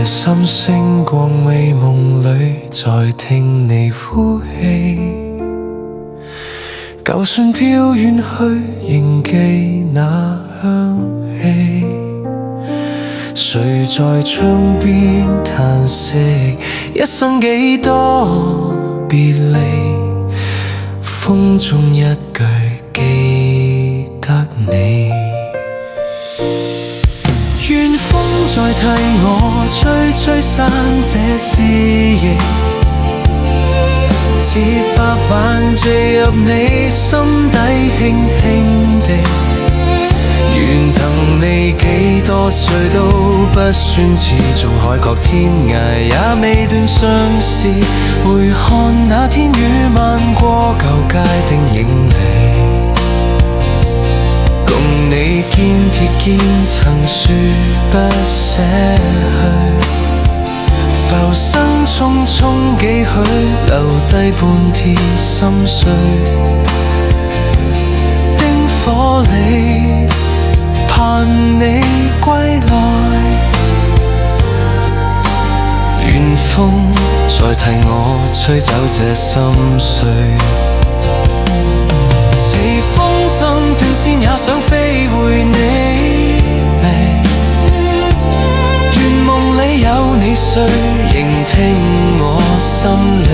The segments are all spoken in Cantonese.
心星光美夢裏，在聽你呼氣。舊信飄遠去，仍記那香氣。誰在窗邊嘆息？一生幾多別離，風中一句記得你。願風再替我吹吹散這思憶，似花瓣墜入你心底輕輕地。願等你幾多歲都不算遲，縱海角天涯也未斷相思。回看那天雨漫過舊街的影離，共你肩貼肩曾說不捨去，浮生匆匆幾許，留低半貼心碎。燈火裡盼你歸來，願風再替我吹走這心碎。似風箏斷線也想飛回你眉，願夢裡有你睡，仍聽我心裏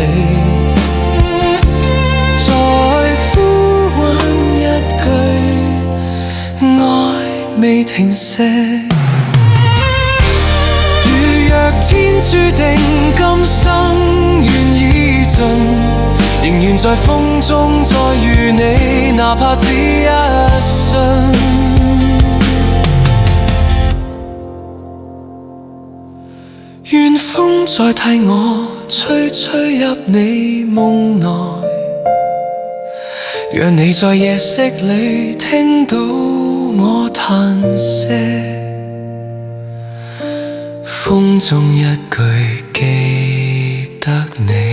再呼喚一句愛未停息。如若天注定今生緣已盡，仍願在風中再遇你，哪怕只一瞬。願風再替我吹吹入你夢內，讓你在夜色裡聽到我嘆息，風中一句記得你。